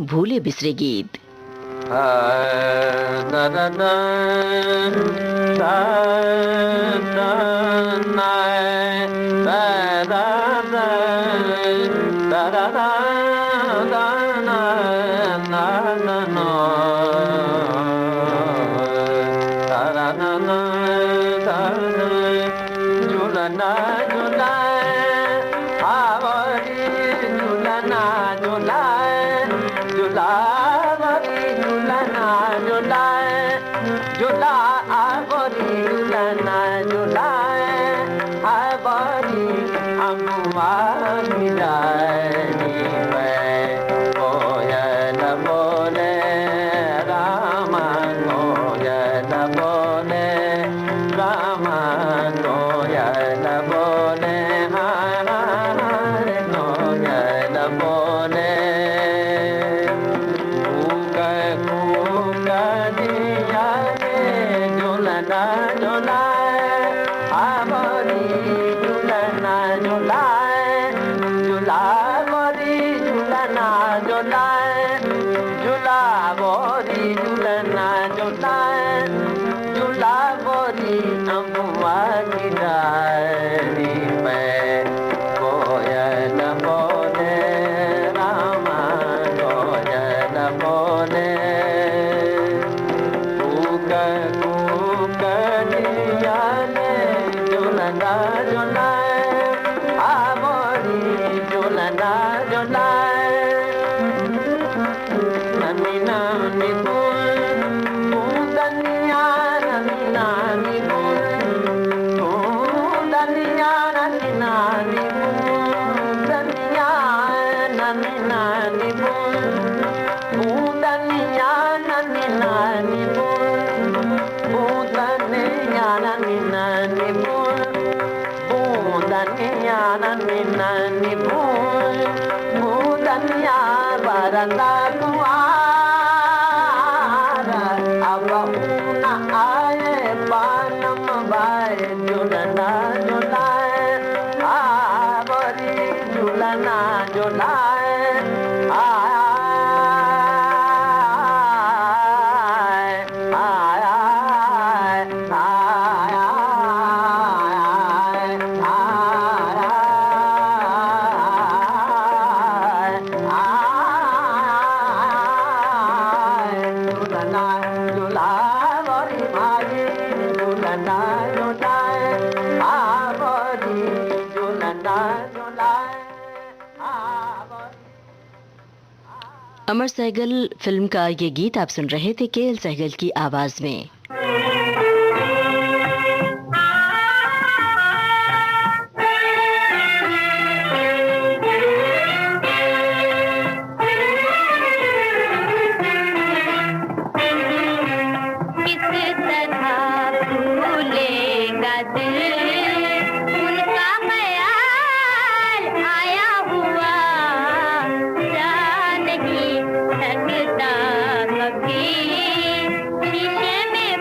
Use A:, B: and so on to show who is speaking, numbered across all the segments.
A: भूले बिसरे गीत। अमर सहगल फिल्म का ये गीत आप सुन रहे थे केएल सहगल की आवाज में।
B: शीशे में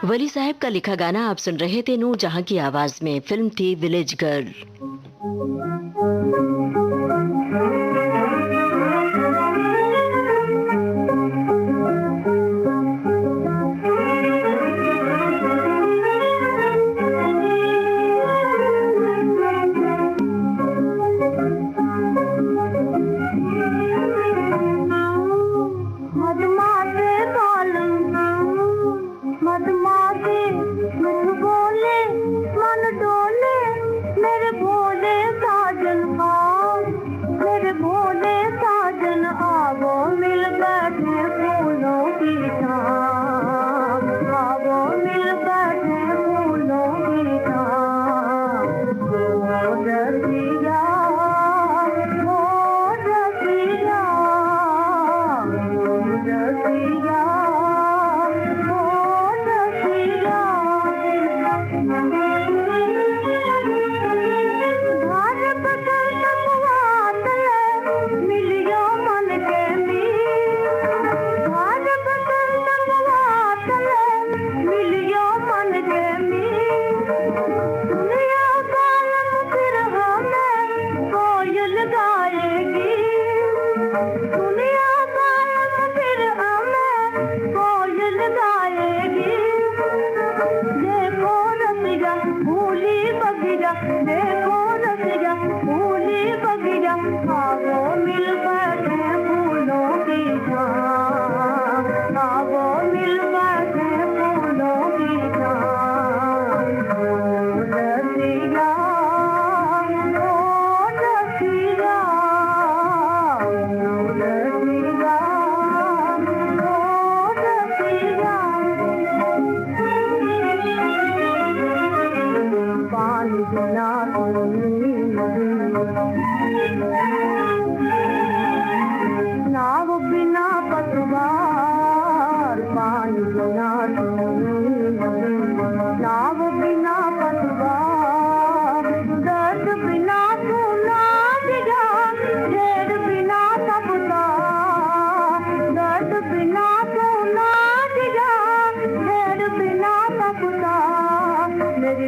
A: वली साहब का लिखा गाना आप सुन रहे थे नूर जहां की आवाज में। फिल्म थी विलेज गर्ल।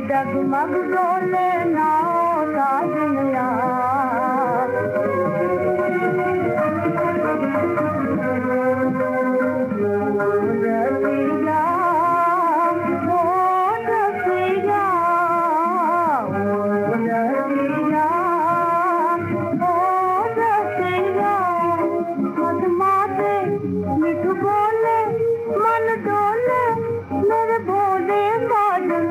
B: डगमग डोले नाव साजन यार, रसिया ओ रसिया, रसिया ओ रसिया, मधमाते मिठ बोले मन डोले मेरे भोले साजन,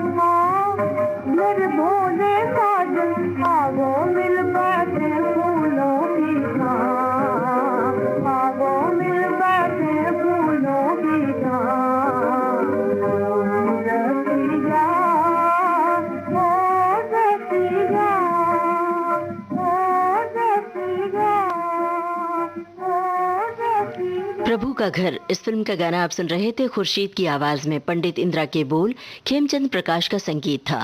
B: मेरे भोले साजन आवो मिल बैठे फूलों की छाँव, आवो मिल बैठे फूलों की छाँव, रसिया ओ रसिया, ओ रसिया, ओ रसिया।
A: प्रभु का घर इस फिल्म का गाना आप सुन रहे थे खुर्शीद की आवाज में। पंडित इंदिरा के बोल, खेमचंद प्रकाश का संगीत था।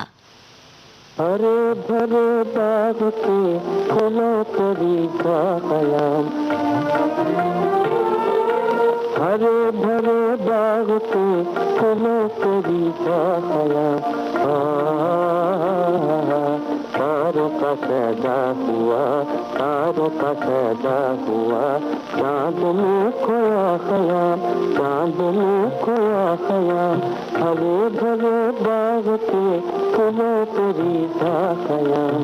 C: हरे भरे बाग के फूलों करी का कलाम, हरे भरे बाग के फूलों करी का कलाम, तारों का पैदा हुआ, तारों का पैदा हुआ, चांद में खोया खयाम, चांद में खोया खयाम, हरे भरे बाग के फूलों करी का कलाम।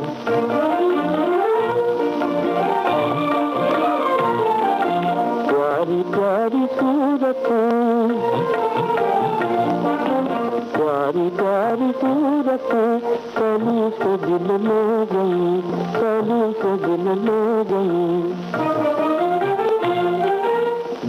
C: प्यारी प्यारी सूरतें, प्यारी प्यारी सूरतें, कली से दिल ले गई, कली से दिल ले गई।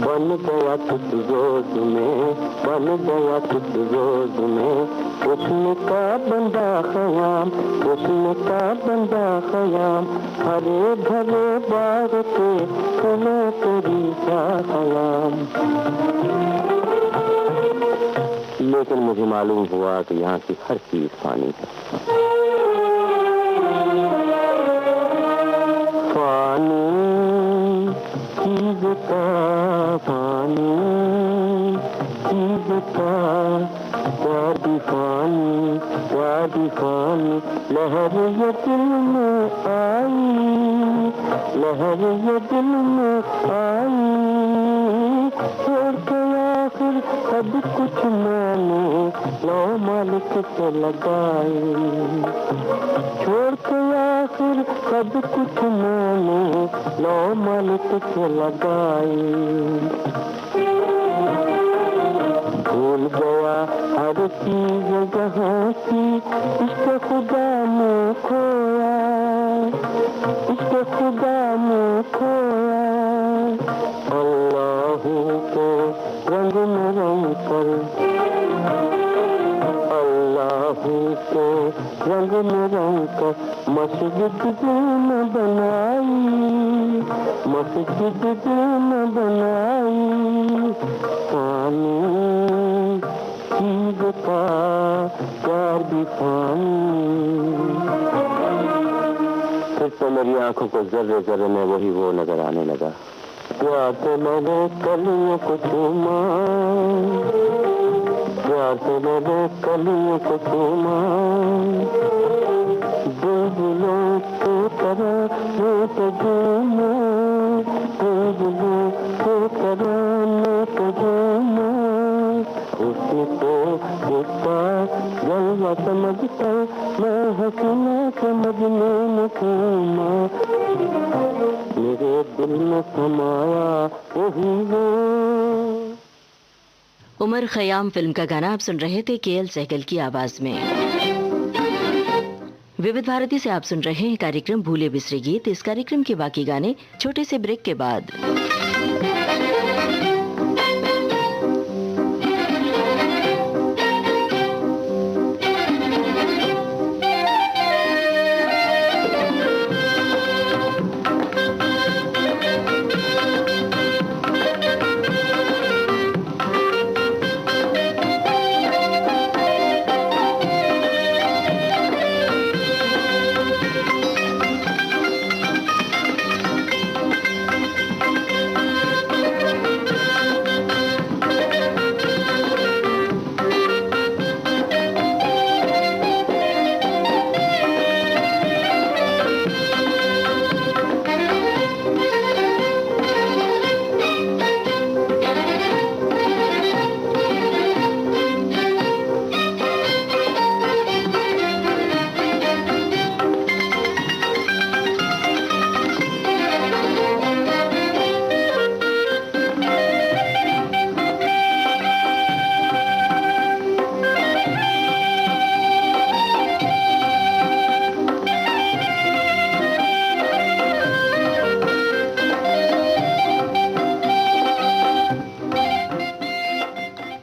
C: बन गया कुछ रोज में, बन गया कुछ रोज में, हुस्न का बंदा खयाम, हुस्न का बंदा खयाम, हरे भरे बाग के फूलों करी का खयाम। लेकिन मुझे मालूम हुआ कि यहाँ की हर चीज पानी है, पानी चीज का पानी, चीज बता क्या दीवानी लहर ये दिल में आई, लहर ये दिल में आई, छोड़ के आखिर सब कुछ मैंने लो मालिक से लगाई, छोड़ के आखिर सब कुछ मैंने लो मालिक से लगाई। भूल गया हर चीज जहाँ की इसके खुदा में खोया, इसके खुदा में खोया। अल्लाह को रंग में रंग कर, अल्लाह को रंग में रंग कर मस्जिद दिल में बनाई, मस्जिद दिल में बनाई। पानी चीज का प्यार भी पानी। फिर तो मेरी आंखों को जर्रे जर्रे में वही वो नजर आने लगा। प्यार से मैंने कलियों को चूमा, प्यार से मैंने कलियों को चूमा, बुलबुलों की तरह मैं तो झूमा, बुलबुलों की तरह मैं तो झूमा। उसी को देखता जलवा समझता मैं हसीना के मजनू में घूमा, मेरे दिल में समाया वही वो।
A: उमर खयाम फिल्म का गाना आप सुन रहे थे केएल सहगल की आवाज में। विविध भारती से आप सुन रहे हैं कार्यक्रम भूले बिसरे गीत। इस कार्यक्रम के बाकी गाने छोटे से ब्रेक के बाद।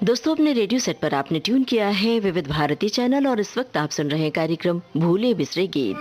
A: दोस्तों, अपने रेडियो सेट पर आपने ट्यून किया है विविध भारती चैनल और इस वक्त आप सुन रहे हैं कार्यक्रम भूले बिसरे गीत।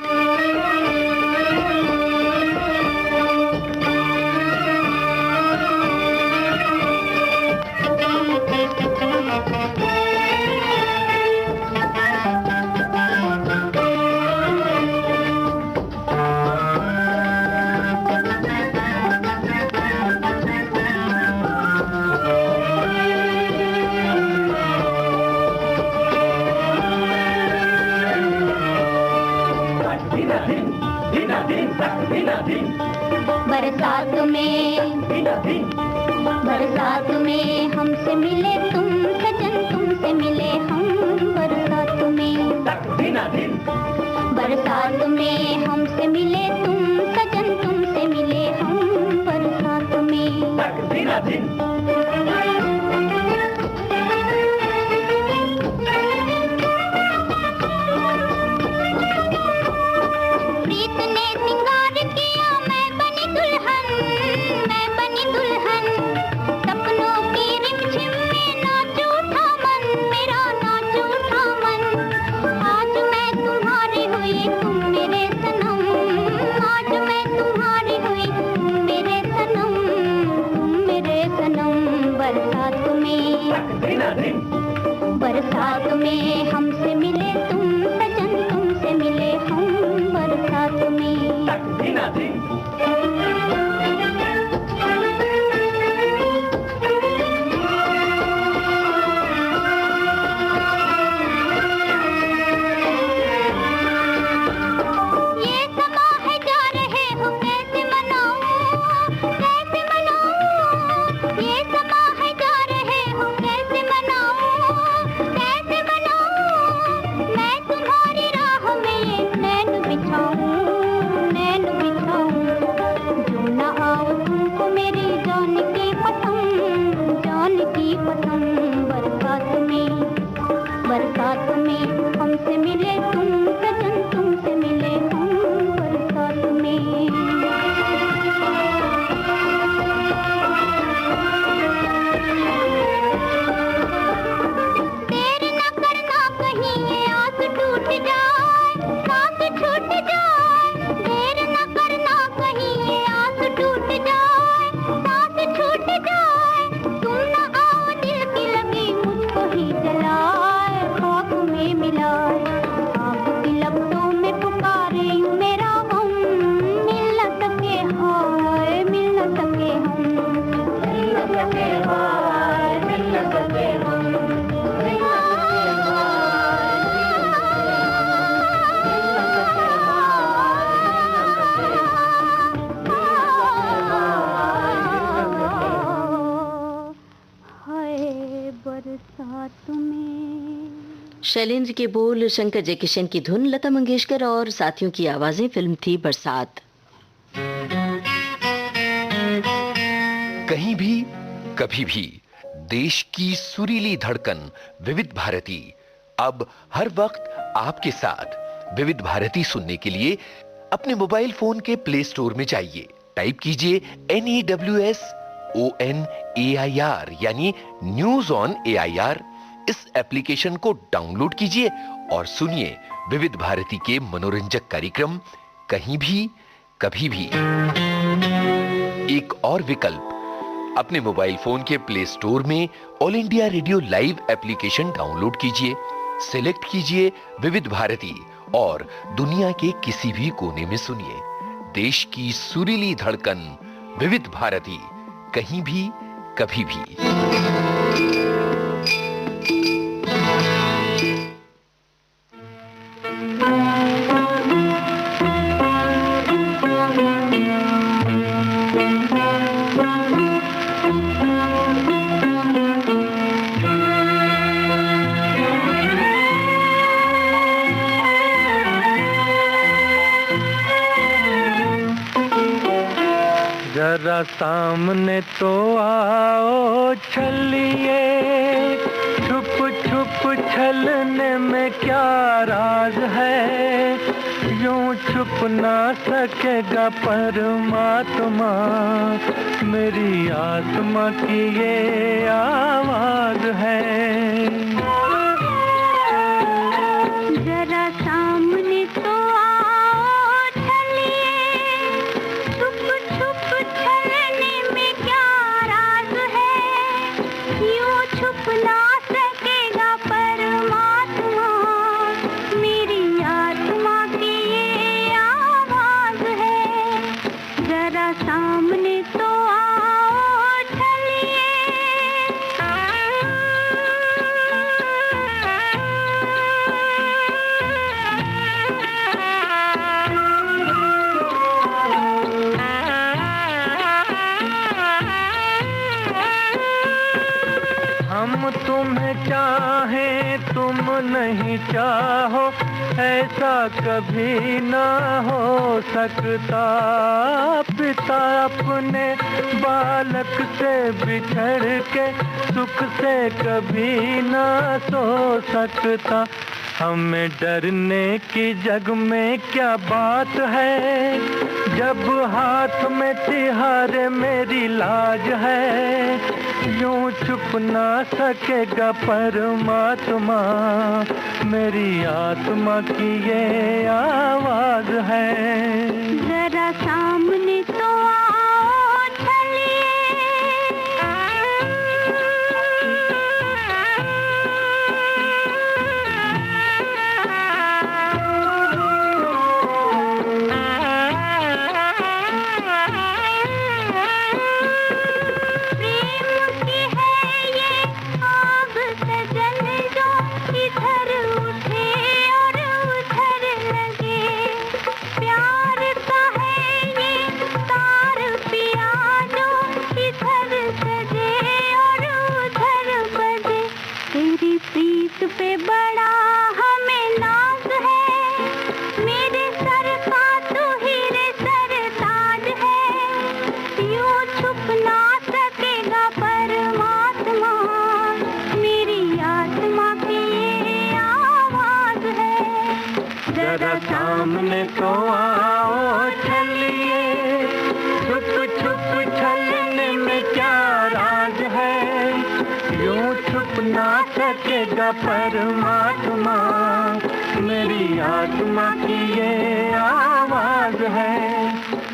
B: बरसात में हमसे मिले तुम सजन, तुमसे मिले हम बरसात में, बरसात में हमसे मिले तुम सजन, तुमसे मिले हम बरसात में। प्रीत ने सिंगार किया, मैं बनी दुल्हन, मैं बनी दुल्हन। सपनों की रिमझिम में नाच उठा मन, मेरा नाच उठा मन। आज मैं तुम्हारी हुई, तुम मेरे सनम, आज मैं तुम्हारी हुई, तुम मेरे सनम, तुम मेरे सनम। बरसात में, बरसात में हमसे मिले तुम सजन, तुमसे मिले हम बरसात में।
A: शैलेंद्र के बोल, शंकर जयकिशन की धुन, लता मंगेशकर और साथियों की आवाजें। फिल्म थी बरसात।
D: कहीं भी कभी भी देश की सुरीली धड़कन विविध भारती अब हर वक्त आपके साथ। विविध भारती सुनने के लिए अपने मोबाइल फोन के प्ले स्टोर में जाइए, टाइप कीजिए NEWSONAIR यानी न्यूज ऑन AIR। इस एप्लीकेशन को डाउनलोड कीजिए और सुनिए विविध भारती के मनोरंजक कार्यक्रम कहीं भी कभी भी। एक और विकल्प, अपने मोबाइल फोन के प्ले स्टोर में all India radio live application download कीजिए, सिलेक्ट कीजिए विविध भारती और दुनिया के किसी भी कोने में सुनिए देश की सुरीली धड़कन विविध भारती, कहीं भी कभी भी।
C: जरा सामने तो आओ छलिए, छुप छुप छलने में क्या राज है, यूं छुप ना सकेगा परमात्मा, मेरी आत्मा की ये आवाज है।
B: जरा सामने तो आओ छलिए, छुप छुप छलने में क्या राज है, यूं छुप ना सकेगा परमात्मा, मेरी आत्मा की ये आवाज है। जरा सामने तो आओ छलिए।
C: हम तुम्हें चाहें तुम नहीं चाहो, ऐसा कभी ना हो सकता। पिता अपने बालक से बिछड़ के सुख से कभी ना सो सकता। हमें डरने की जग में क्या बात है, जब हाथ में तिहारे मेरी लाज है, यूं छुप ना सकेगा परमात्मा, मेरी आत्मा की ये आवाज है।
B: जरा सामने तो आओ छलिए। प्रेम की है ये आग सजल जो इधर उठे और उधर लगे, प्यार का है ये तार पिया जो इधर सजे और उधर बजे। तेरी प्रीत पे बड़ा हमें नाज है, मेरे सर का तू हीरे सरताज है, यूं छुप ना सकेगा परमात्मा, मेरी आत्मा की ये आवाज है।
C: जरा सामने तो आओ छलिए, छुप छुप छलने में क्या राज है, यूं छुप ना सकेगा परमात्मा, मेरी आत्मा की ये आवाज है।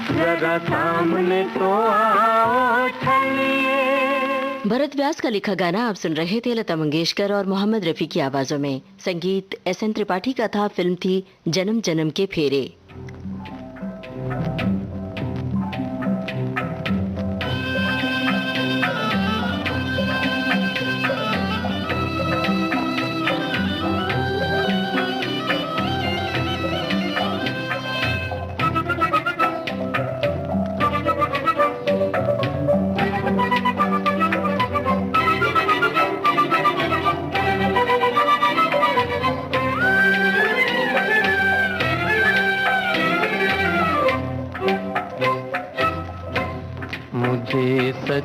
C: जरा सामने तो आओ छलिए।
A: भरत व्यास का लिखा गाना आप सुन रहे थे, लता मंगेशकर और मोहम्मद रफी की आवाजों में। संगीत SN त्रिपाठी का था। फिल्म थी जन्म जन्म के फेरे।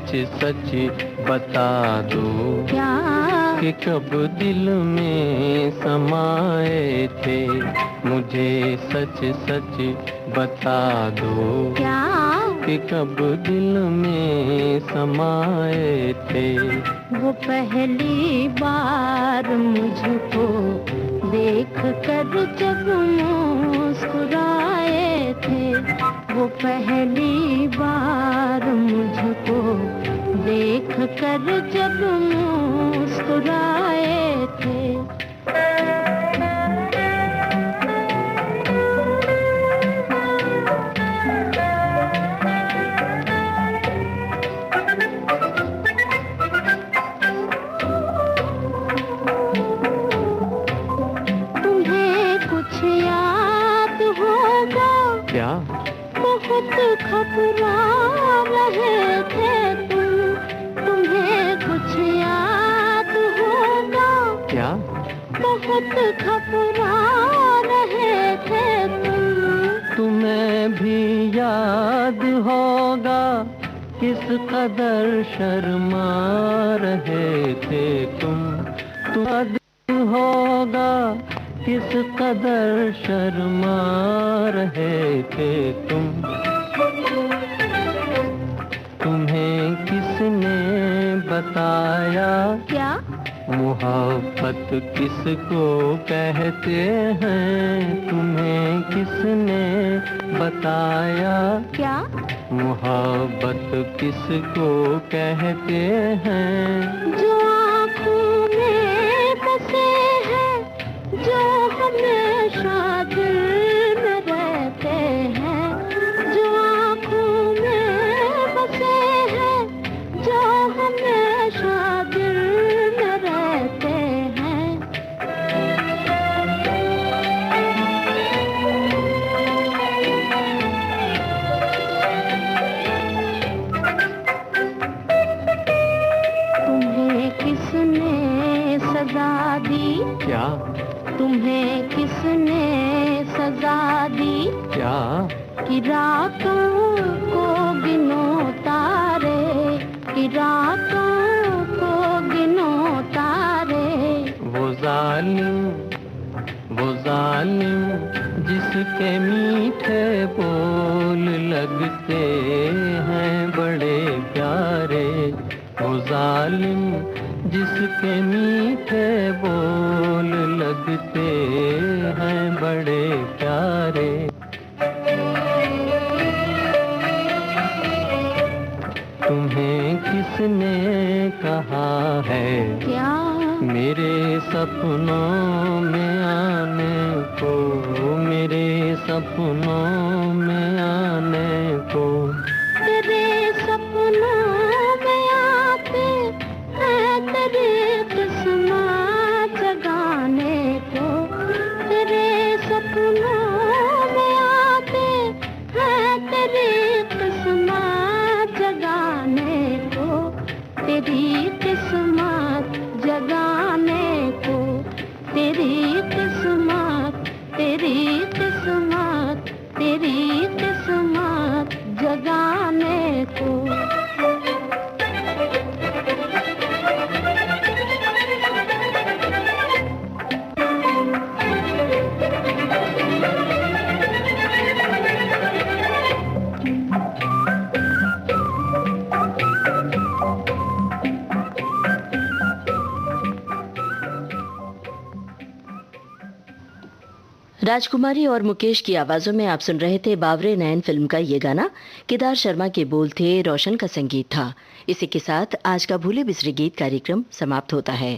C: सच सच बता दो
B: क्या
C: कि कब दिल में समाए थे, मुझे सच सच बता दो
B: क्या
C: कि कब दिल में समाए थे।
B: वो पहली बार मुझको देख कर जब मुस्कुराए थे, वो पहली बार मुझको देख कर जब मुस्कुराए थे।
C: क्या
B: बहुत घबरा रहे थे तुम, तुम्हें कुछ याद होगा।
C: क्या
B: बहुत घबरा रहे थे तुम,
C: तुम्हें भी याद होगा किस कदर शर्मा रहे थे तुम, याद होगा किस कदर शर्मा रहे थे तुम। तुम्हें किसने बताया
B: क्या
C: मोहब्बत किसको कहते हैं, तुम्हें किसने बताया
B: क्या
C: मोहब्बत किसको कहते हैं।
B: जो आँखों में बसे हैं, जो हमेशा दिल में रहते हैं, जो आँखों में बसे हैं, जो हमेशा दिल में रहते हैं। तुम्हें किसने सजा दी,
C: क्या
B: तुम्हें किसने सजा दी,
C: क्या
B: कि रातों को गिनो तारे, कि रातों को गिनो तारे।
C: वो जालिम जिसके मीठे बोल लगते हैं बड़े प्यारे, वो जालिम जिसके मीठे बोल लगते हैं बड़े प्यारे। तुम्हें किसने कहा है
B: क्या
C: मेरे सपनों में आने को, मेरे सपनों में आने को।
B: तेरे सपनों में आते हैं तेरी किस्मत जगाने को, तेरे सपनों में आते हैं तेरी किस्मत जगाने को, तेरी किस्मत जगाने को, तेरी किस्मत, तेरी किस्मत, तेरी किस्मत जगाने को।
A: राजकुमारी और मुकेश की आवाजों में आप सुन रहे थे बावरे नयन फिल्म का ये गाना। केदार शर्मा के बोल थे, रोशन का संगीत था। इसी के साथ आज का भूले बिसरे गीत कार्यक्रम समाप्त होता है।